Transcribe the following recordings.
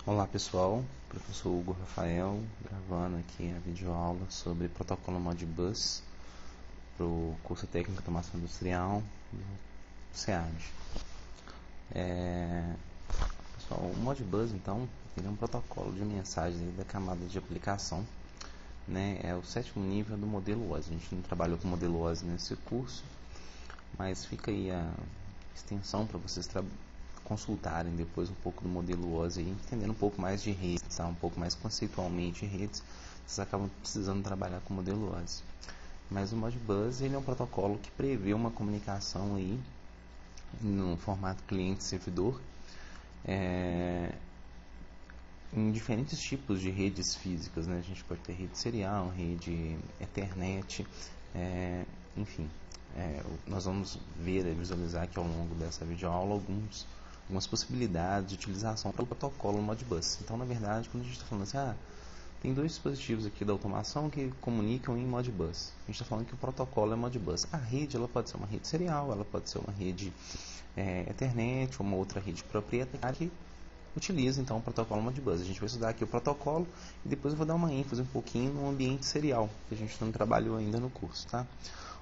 Olá pessoal, professor Hugo Rafael gravando aqui a videoaula sobre protocolo Modbus para o curso técnico de automação industrial do SEAD. Pessoal, o Modbus então ele é um protocolo de mensagens da camada de aplicação, né? É o 7º nível do modelo OSI. A gente não trabalhou com o modelo OSI nesse curso, mas fica aí a extensão para vocês consultarem depois um pouco do modelo OSI e entendendo um pouco mais de redes, um pouco mais conceitualmente redes, vocês acabam precisando trabalhar com o modelo OSI. Mas o Modbus ele é um protocolo que prevê uma comunicação aí no formato cliente-servidor em diferentes tipos de redes físicas, né? A gente pode ter rede serial, rede Ethernet, enfim. Nós vamos visualizar aqui ao longo dessa videoaula algumas possibilidades de utilização para o protocolo Modbus. Então, na verdade, quando a gente está falando assim, tem dois dispositivos aqui da automação que comunicam em Modbus. A gente está falando que o protocolo é Modbus. A rede ela pode ser uma rede serial, ela pode ser uma rede Ethernet, uma outra rede proprietária que utiliza então o protocolo Modbus. A gente vai estudar aqui o protocolo e depois eu vou dar uma ênfase um pouquinho no ambiente serial, que a gente não trabalhou ainda no curso, tá?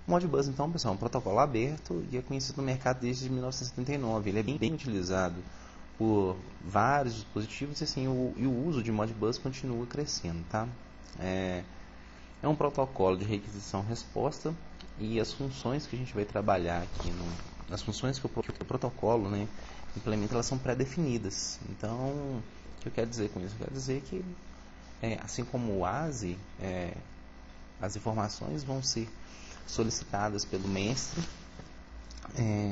O Modbus, então, pessoal, é um protocolo aberto e é conhecido no mercado desde 1979. Ele é bem utilizado por vários dispositivos e, assim, o uso de Modbus continua crescendo, tá? É um protocolo de requisição-resposta e as funções que a gente vai trabalhar aqui, as funções que o protocolo, né, implementa, elas são pré-definidas. Então, o que eu quero dizer com isso? Eu quero dizer que, assim como o ASI, as informações vão ser solicitadas pelo mestre,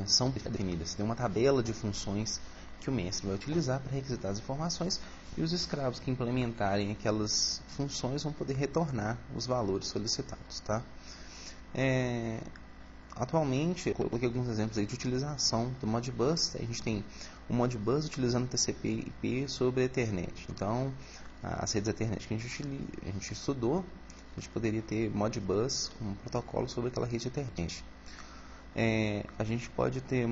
são definidas. Tem uma tabela de funções que o mestre vai utilizar para requisitar as informações e os escravos que implementarem aquelas funções vão poder retornar os valores solicitados, tá? Atualmente, eu coloquei alguns exemplos aí de utilização do Modbus. A gente tem o Modbus utilizando TCP/IP sobre a Ethernet. Então, as redes Ethernet que a gente estudou, a gente poderia ter Modbus, um protocolo sobre aquela rede Ethernet. A gente pode ter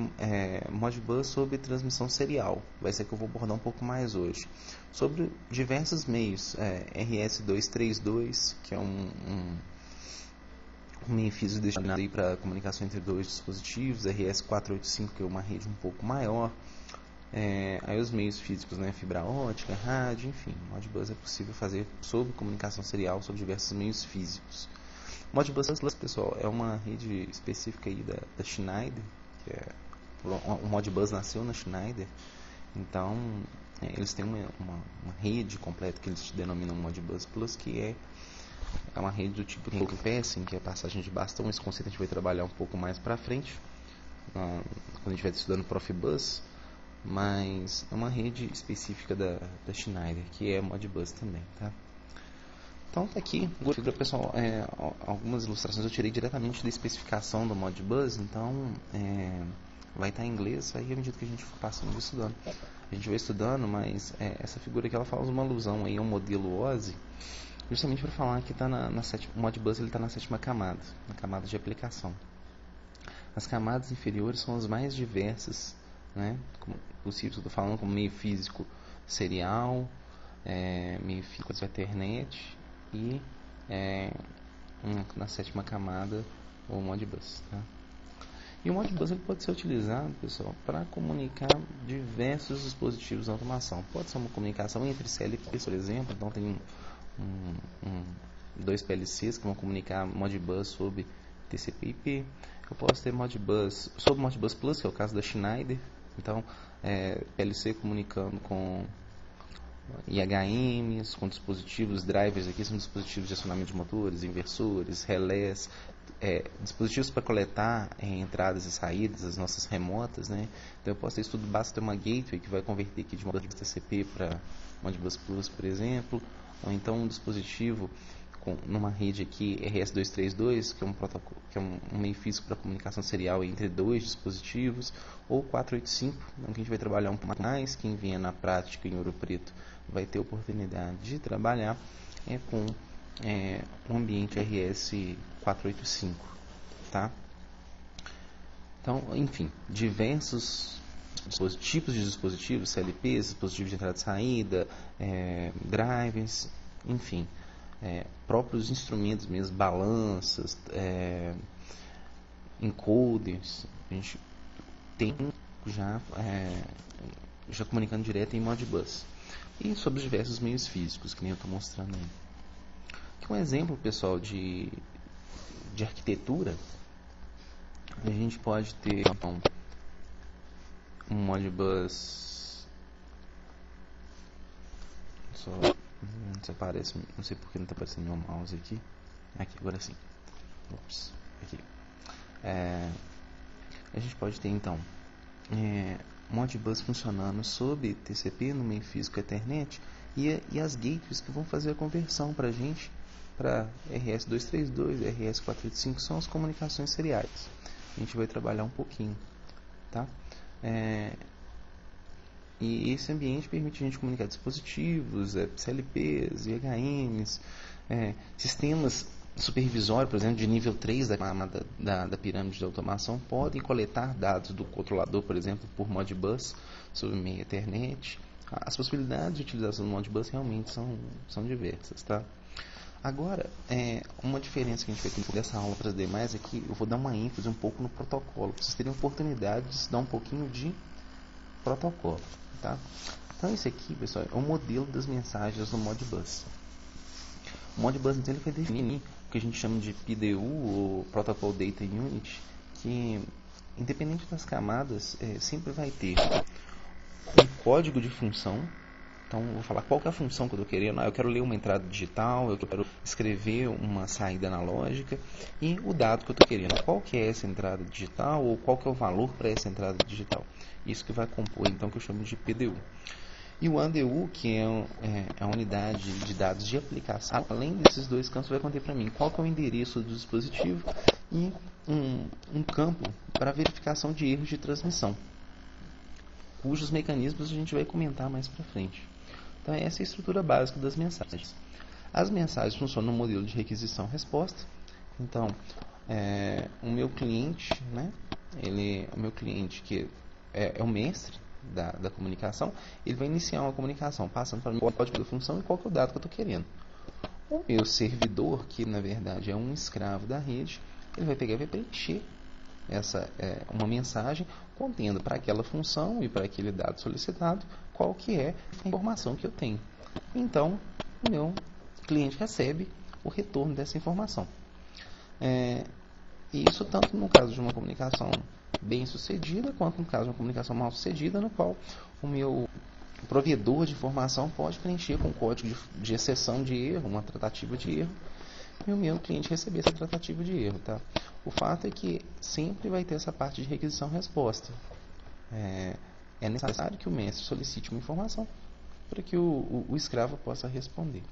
Modbus sobre transmissão serial, vai ser que eu vou abordar um pouco mais hoje. Sobre diversos meios, RS-232, que é um meio físico destinado para comunicação entre dois dispositivos, RS-485, que é uma rede um pouco maior. Aí os meios físicos, né, fibra ótica, rádio, enfim, Modbus é possível fazer sobre comunicação serial sobre diversos meios físicos. Modbus, pessoal, é uma rede específica aí da Schneider, o Modbus nasceu na Schneider, então eles têm uma rede completa que eles denominam Modbus Plus, que é uma rede do tipo Load Passing, que é a passagem de bastão. Esse conceito a gente vai trabalhar um pouco mais para frente, quando a gente estiver estudando Profibus, mas é uma rede específica da Schneider, que é Modbus também, tá? Então tá aqui, pessoal, algumas ilustrações eu tirei diretamente da especificação do Modbus, então vai estar em inglês aí à medida que a gente for passando e estudando. A gente vai estudando, mas essa figura aqui ela faz uma alusão aí ao modelo OSI, justamente para falar que o Modbus está na 7ª camada, na camada de aplicação. As camadas inferiores são as mais diversas, né, possíveis, eu estou falando como meio físico serial, meio físico de Ethernet e na 7ª camada o Modbus, tá? E o Modbus ele pode ser utilizado, pessoal, para comunicar diversos dispositivos de automação. Pode ser uma comunicação entre CLPs, por exemplo. Então tem dois PLCs que vão comunicar Modbus sobre TCP/IP. Eu posso ter Modbus sobre Modbus Plus, que é o caso da Schneider. Então, PLC comunicando com IHMs, com dispositivos, drivers aqui são dispositivos de acionamento de motores, inversores, relés, dispositivos para coletar entradas e saídas, as nossas remotas, né? Então eu posso ter isso tudo, basta ter uma gateway que vai converter aqui de Modbus TCP para Modbus Plus, por exemplo, ou então um dispositivo numa rede aqui RS-232, que é um protocolo, que é um meio físico para comunicação serial entre dois dispositivos, ou 485, então que a gente vai trabalhar um pouco mais. Quem vier na prática em Ouro Preto vai ter oportunidade de trabalhar com um ambiente RS-485, tá? Então, enfim, diversos tipos de dispositivos, CLPs, dispositivos de entrada e saída, drivers, enfim, próprios instrumentos mesmo, balanças, encoders. A gente tem já comunicando direto em Modbus. E sobre os diversos meios físicos, que nem eu estou mostrando aí. Aqui um exemplo, pessoal, de arquitetura. A gente pode ter então, um Modbus. Não aparece, não sei porque não está aparecendo meu mouse aqui. Aqui, agora sim. Ops, aqui. A gente pode ter então Modbus funcionando sob TCP no meio físico Ethernet e as gateways que vão fazer a conversão para a gente para RS-232 e RS-485 são as comunicações seriais. A gente vai trabalhar um pouquinho, tá? E esse ambiente permite a gente comunicar dispositivos, CLPs, IHMs, sistemas supervisórios, por exemplo, de nível 3 da pirâmide de automação, podem coletar dados do controlador, por exemplo, por Modbus, sobre meio Ethernet. As possibilidades de utilização do Modbus realmente são diversas, tá? Agora, uma diferença que a gente vai ter dessa aula para as demais é que eu vou dar uma ênfase um pouco no protocolo, para vocês terem a oportunidade de estudar um pouquinho de protocolo, tá? Então, esse aqui, pessoal, é o modelo das mensagens do Modbus. O Modbus, então, ele vai definir o que a gente chama de PDU, ou Protocol Data Unit, que, independente das camadas, sempre vai ter um código de função. Então, eu vou falar qual que é a função que eu estou querendo. Eu quero ler uma entrada digital, eu quero escrever uma saída analógica e o dado que eu estou querendo. Qual que é essa entrada digital ou qual que é o valor para essa entrada digital. Isso que vai compor, então, que eu chamo de PDU. E o ANDU, que é a unidade de dados de aplicação, além desses dois campos, vai conter para mim qual que é o endereço do dispositivo e um campo para verificação de erros de transmissão, cujos mecanismos a gente vai comentar mais para frente. Então, essa é a estrutura básica das mensagens. As mensagens funcionam no modelo de requisição-resposta. Então, o meu cliente, né, o meu cliente que é o mestre da comunicação, ele vai iniciar uma comunicação, passando para mim o código da função e qual que é o dado que eu estou querendo. O meu servidor, que na verdade é um escravo da rede, ele vai pegar e vai preencher uma mensagem contendo para aquela função e para aquele dado solicitado qual que é a informação que eu tenho. Então, o meu cliente recebe o retorno dessa informação. E isso tanto no caso de uma comunicação bem sucedida, quanto no caso de uma comunicação mal sucedida, no qual o meu provedor de informação pode preencher com código de exceção de erro, uma tratativa de erro, e o meu cliente receber essa tratativa de erro, tá? O fato é que sempre vai ter essa parte de requisição-resposta. É necessário que o mestre solicite uma informação para que o escravo possa responder.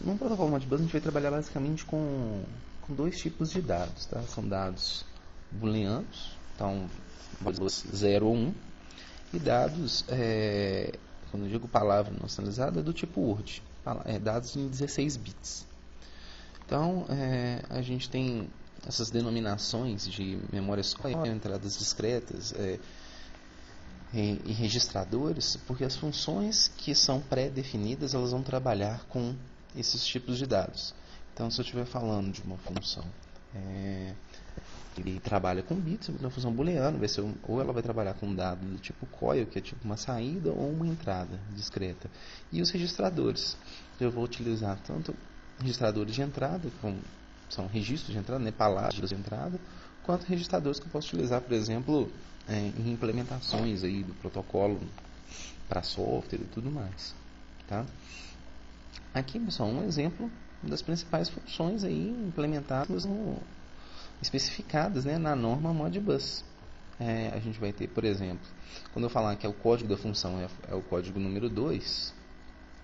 No protocolo Modbus a gente vai trabalhar basicamente com dois tipos de dados, tá? São dados booleanos, então 0 ou 1, e dados, quando eu digo palavra não sinalizada, é do tipo Word, dados em 16 bits. Então, a gente tem essas denominações de memórias entradas discretas e registradores, porque as funções que são pré-definidas, elas vão trabalhar com esses tipos de dados. Então, se eu estiver falando de uma função que trabalha com bits, uma função booleana, vai ser ou ela vai trabalhar com um dado do tipo coil, que é tipo uma saída, ou uma entrada discreta. E os registradores, eu vou utilizar tanto registradores de entrada, que são registros de entrada, palavras de entrada, quanto registradores que eu posso utilizar, por exemplo, em implementações aí do protocolo para software e tudo mais. Tá? Aqui, pessoal, um exemplo das principais funções aí implementadas, especificadas, né, na norma Modbus. A gente vai ter, por exemplo, quando eu falar que o código da função é o código número 2,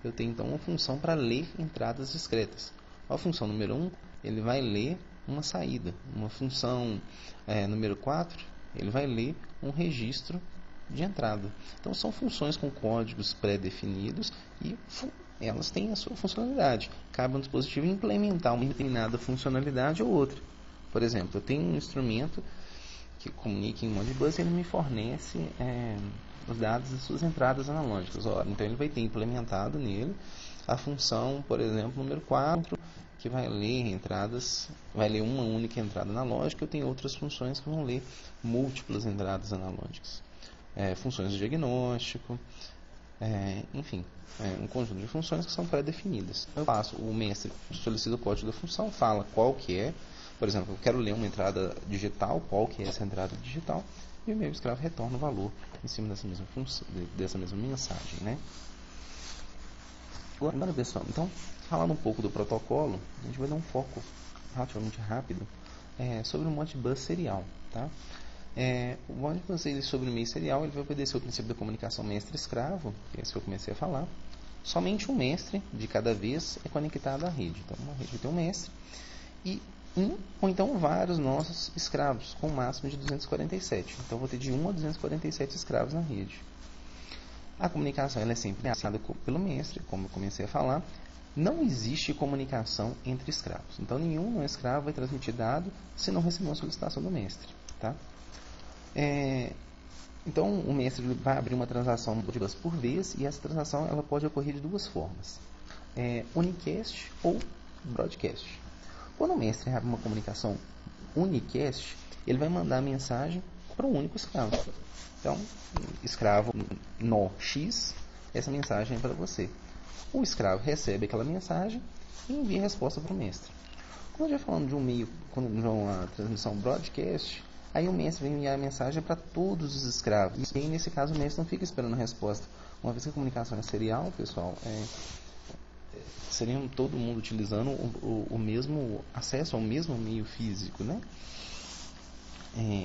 eu tenho então uma função para ler entradas discretas. A função número 1, ele vai ler uma saída. Uma função número 4, ele vai ler um registro de entrada. Então são funções com códigos pré-definidos e elas têm a sua funcionalidade. Cabe ao dispositivo implementar uma determinada funcionalidade ou outra. Por exemplo, eu tenho um instrumento que comunique em Modbus, ele me fornece os dados das suas entradas analógicas. Então ele vai ter implementado nele a função, por exemplo, número 4, que vai ler entradas, vai ler uma única entrada analógica. Eu tenho outras funções que vão ler múltiplas entradas analógicas. Funções de diagnóstico, enfim, um conjunto de funções que são pré-definidas. Eu passo, o mestre solicita o código da função, fala qual que é, por exemplo, eu quero ler uma entrada digital, qual que é essa entrada digital, e o meu escravo retorna o valor em cima dessa mesma função, dessa mesma mensagem, né? Agora, pessoal, então, falando um pouco do protocolo, a gente vai dar um foco relativamente rápido sobre o Modbus serial, tá? O Modbus, sobre o meio serial, ele vai obedecer o princípio da comunicação mestre-escravo, que é esse que eu comecei a falar. Somente um mestre de cada vez é conectado à rede. Então, uma rede vai ter um mestre e ou então vários nossos escravos, com um máximo de 247. Então, vou ter de 1 a 247 escravos na rede. A comunicação ela é sempre iniciada pelo mestre, como eu comecei a falar. Não existe comunicação entre escravos. Então, nenhum escravo vai transmitir dado se não receber uma solicitação do mestre, tá? Então, o mestre vai abrir uma transação Modbus por vez, e essa transação ela pode ocorrer de duas formas: unicast ou broadcast. Quando o mestre abre uma comunicação unicast, ele vai mandar a mensagem para um único escravo. Então, escravo nó X, essa mensagem é para você. O escravo recebe aquela mensagem e envia a resposta para o mestre. Quando a gente falando de um meio, de uma transmissão broadcast, aí o mestre vai enviar a mensagem para todos os escravos. E aí, nesse caso, o mestre não fica esperando a resposta. Uma vez que a comunicação é serial, pessoal, seria todo mundo utilizando o mesmo acesso ao mesmo meio físico, né?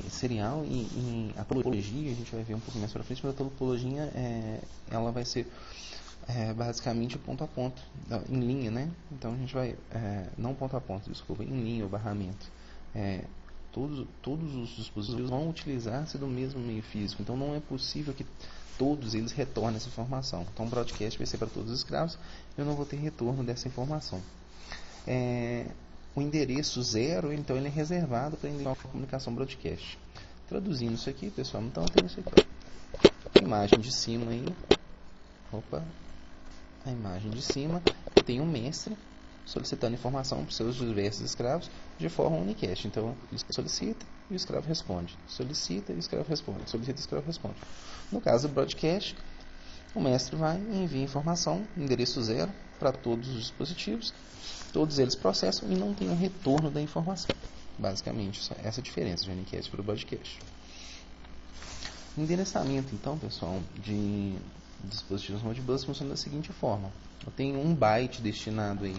Serial e a topologia, a gente vai ver um pouco mais para frente, mas a topologia ela vai ser basicamente ponto a ponto, em linha, né? Então a gente vai, não ponto a ponto, desculpa, em linha o barramento. Todos os dispositivos vão utilizar-se do mesmo meio físico, então não é possível que todos eles retornem essa informação. Então o broadcast vai ser para todos os escravos, eu não vou ter retorno dessa informação. O endereço 0, então, ele é reservado para a comunicação broadcast. Traduzindo isso aqui, pessoal, então eu tenho isso aqui. A imagem de cima aí. A imagem de cima tem um mestre solicitando informação para os seus diversos escravos de forma unicast. Então, ele solicita e o escravo responde. Solicita e o escravo responde. Solicita e o escravo responde. No caso do broadcast, o mestre vai e envia informação, endereço 0, para todos os dispositivos. Todos eles processam e não tem um retorno da informação. Basicamente, essa é a diferença de unicast para o broadcast. Endereçamento, então, pessoal, de dispositivos Modbus funciona da seguinte forma: eu tenho um byte destinado aí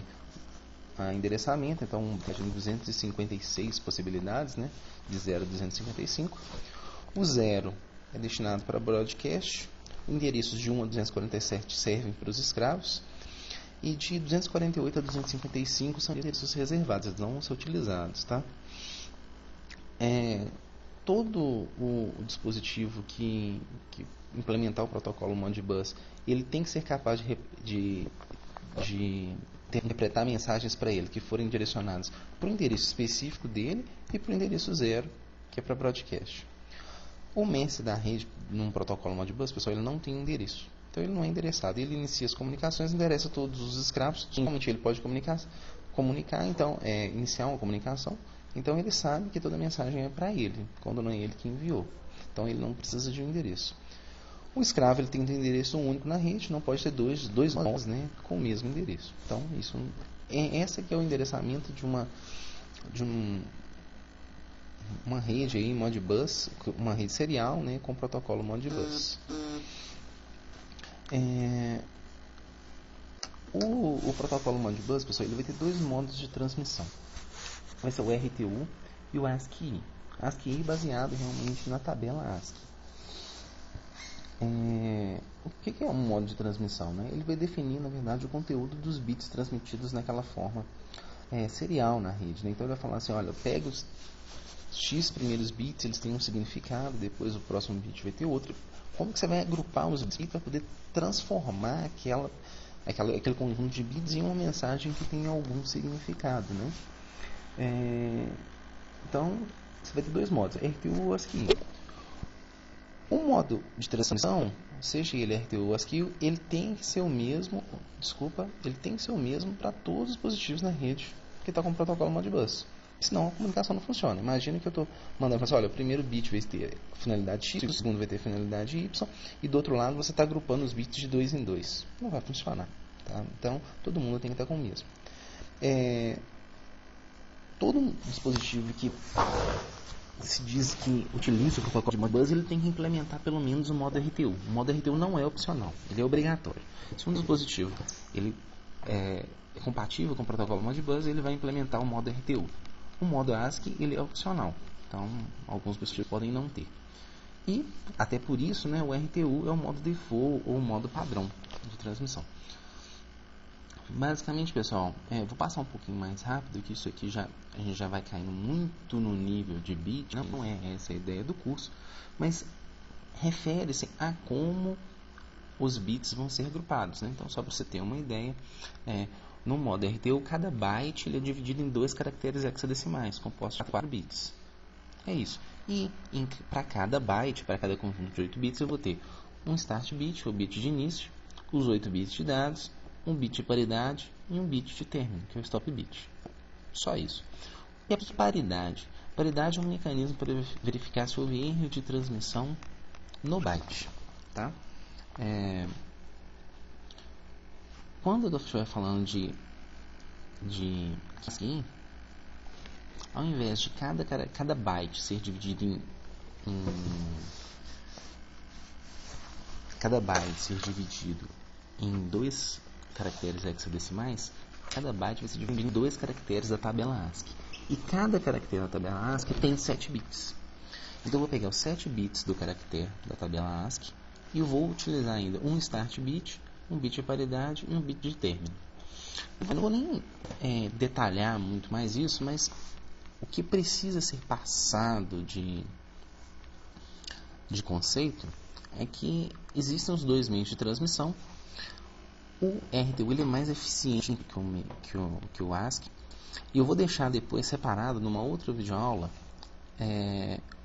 a endereçamento, então um byte de 256 possibilidades, né, de 0 a 255. O 0 é destinado para broadcast, endereços de 1 a 247 servem para os escravos, e de 248 a 255 são endereços reservados, eles não vão ser utilizados, tá? Todo o dispositivo que implementar o protocolo Modbus, ele tem que ser capaz de interpretar mensagens para ele que forem direcionadas para o endereço específico dele e para o endereço 0, que é para broadcast. O mestre da rede, num protocolo Modbus, pessoal, ele não tem endereço. Então ele não é endereçado. Ele inicia as comunicações, endereça todos os escravos. Somente ele pode comunicar, então, iniciar uma comunicação. Então ele sabe que toda a mensagem é para ele, quando não é ele que enviou. Então ele não precisa de um endereço. O escravo ele tem um endereço único na rede, não pode ter dois nós, né, com o mesmo endereço. Então essa que é o endereçamento de uma rede aí, Modbus, uma rede serial, né, com o protocolo Modbus. O protocolo Modbus, pessoal, ele vai ter dois modos de transmissão. Vai ser o RTU e o ASCII. ASCII baseado realmente na tabela ASCII. O que é um modo de transmissão, né? Ele vai definir, na verdade, o conteúdo dos bits transmitidos naquela forma serial na rede, né? Então ele vai falar assim: olha, pega os X primeiros bits, eles têm um significado, depois o próximo bit vai ter outro. Como que você vai agrupar os bits para poder transformar aquele conjunto de bits em uma mensagem que tem algum significado, né? Então, você vai ter dois modos, RTU ou ASCII. O modo de transmissão, seja ele RTU ou ASCII, ele tem que ser o mesmo, ele tem que ser o mesmo para todos os dispositivos na rede que está com o protocolo Modbus. Senão a comunicação não funciona. Imagina que eu estou mandando assim, olha, o primeiro bit vai ter finalidade X, o segundo vai ter finalidade Y, e do outro lado você está agrupando os bits de 2 em 2. Não vai funcionar. Tá? Então, todo mundo tem que estar com o mesmo. Todo dispositivo que se diz que utiliza o protocolo de Modbus, ele tem que implementar pelo menos o modo RTU. O modo RTU não é opcional, ele é obrigatório. Se um dispositivo ele é compatível com o protocolo Modbus, ele vai implementar o modo RTU. O modo ASCII ele é opcional, então alguns dispositivos podem não ter. E até por isso, né, o RTU é o modo default ou o modo padrão de transmissão. Basicamente, pessoal, vou passar um pouquinho mais rápido, que isso aqui a gente já vai caindo muito no nível de bit, não é essa a ideia do curso, mas refere-se a como os bits vão ser agrupados, né? Então, só para você ter uma ideia, no modo RTU, cada byte ele é dividido em 2 caracteres hexadecimais, compostos de 4 bits. É isso. E para cada byte, para cada conjunto de 8 bits, eu vou ter um start bit, o bit de início, os 8 bits de dados, um bit de paridade e um bit de término, que é o stop bit. Só isso. E a paridade? Paridade é um mecanismo para verificar se houve erro de transmissão no byte. Tá? Quando eu estiver falando de ASCII, ao invés de cada byte ser dividido em cada byte ser dividido em 2 caracteres hexadecimais, cada byte vai ser dividido em 2 caracteres da tabela ASCII. E cada caractere da tabela ASCII tem 7 bits. Então eu vou pegar os 7 bits do caractere da tabela ASCII e eu vou utilizar ainda um start bit, um bit de paridade e um bit de término. Eu não vou nem detalhar muito mais isso, mas o que precisa ser passado de conceito é que existem os 2 meios de transmissão. O RTU ele é mais eficiente que o ASCII, e eu vou deixar depois separado numa outra videoaula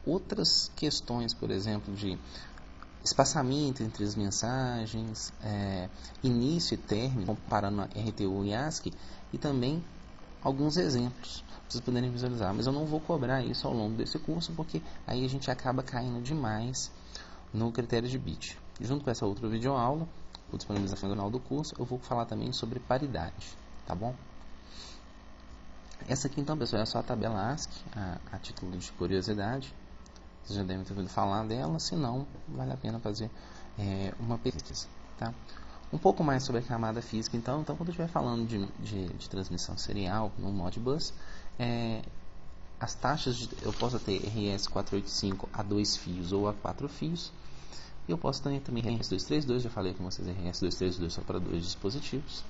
outras questões, por exemplo, de espaçamento entre as mensagens, início e término, comparando a RTU e ASCII, e também alguns exemplos para vocês poderem visualizar. Mas eu não vou cobrar isso ao longo desse curso, porque aí a gente acaba caindo demais no critério de bit. Junto com essa outra videoaula, vou disponibilizar no final do curso, eu vou falar também sobre paridade, tá bom? Essa aqui então, pessoal, é só a tabela ASCII, a título de curiosidade. Vocês já devem ter ouvido falar dela, se não, vale a pena fazer uma pesquisa, tá? Um pouco mais sobre a camada física, então quando eu estiver falando de transmissão serial no Modbus, as taxas, eu posso ter RS485 a 2 fios ou a 4 fios, e eu posso ter também RS232, já falei com vocês, RS232 só para 2 dispositivos.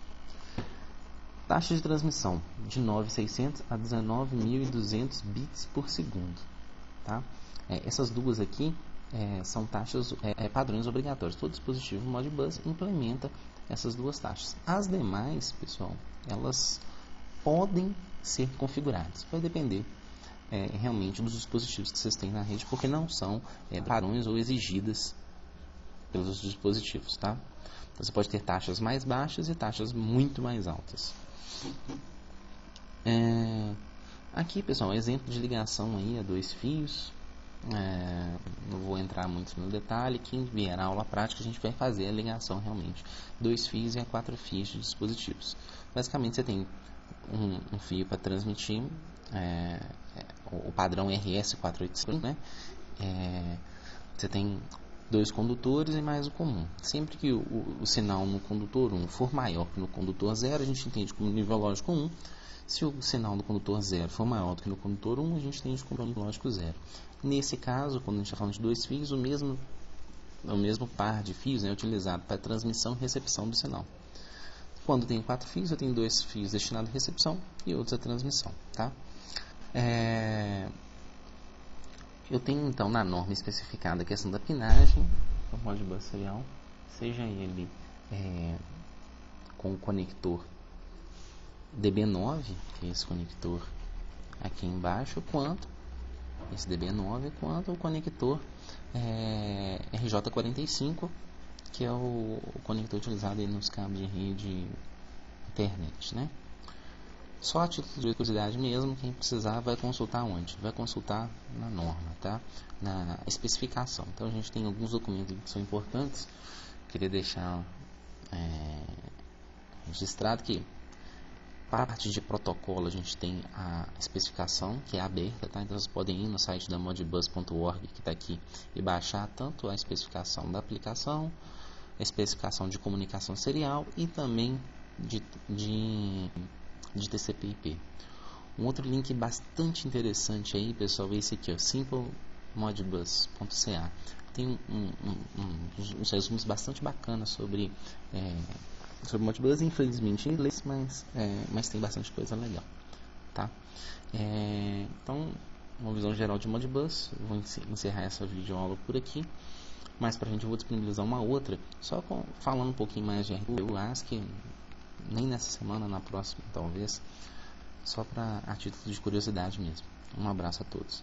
Taxa de transmissão de 9.600 a 19.200 bits por segundo, tá? Essas duas aqui são taxas padrões obrigatórios. Todo dispositivo Modbus implementa essas duas taxas. As demais, pessoal, elas podem ser configuradas. Vai depender realmente dos dispositivos que vocês têm na rede, porque não são padrões ou exigidas pelos dispositivos, tá? Você pode ter taxas mais baixas e taxas muito mais altas. Aqui, pessoal, exemplo de ligação aí a 2 fios. Não vou entrar muito no detalhe. Quem vier na aula prática, a gente vai fazer a ligação realmente 2 fios e a 4 fios de dispositivos. Basicamente, você tem um fio para transmitir o padrão RS485, né? Você tem 2 condutores e mais o comum. Sempre que o sinal no condutor 1 for maior que no condutor 0, a gente entende como nível lógico 1. Se o sinal do condutor 0 for maior do que no condutor 1, a gente entende como nível lógico 0. Nesse caso, quando a gente está falando de 2 fios, o mesmo par de fios é utilizado para transmissão e recepção do sinal. Quando tem 4 fios, eu tenho 2 fios destinados à recepção e outros à transmissão, tá? Eu tenho então na norma especificada a questão da pinagem do Modbus serial, seja ele com o conector DB9, que é esse conector aqui embaixo, quanto esse DB9, quanto o conector RJ45, que é o conector utilizado aí nos cabos de rede internet, né? Só a título de curiosidade mesmo, quem precisar vai consultar onde? Vai consultar na norma, tá? Na especificação. Então a gente tem alguns documentos que são importantes. Queria deixar registrado que parte de protocolo a gente tem a especificação que é aberta, tá? Então vocês podem ir no site da modbus.org que está aqui e baixar tanto a especificação da aplicação, a especificação de comunicação serial e também de TCP/IP. Um outro link bastante interessante aí, pessoal, é esse aqui, ó, simplemodbus.ca. Tem uns resumos bastante bacanas sobre Modbus, infelizmente em inglês, mas tem bastante coisa legal, tá? Então, uma visão geral de Modbus. Vou encerrar essa videoaula por aqui. Mais pra frente eu vou disponibilizar uma outra, só falando um pouquinho mais de RTU, ASCII, nem nessa semana, na próxima talvez, só a título de curiosidade mesmo. Um abraço a todos.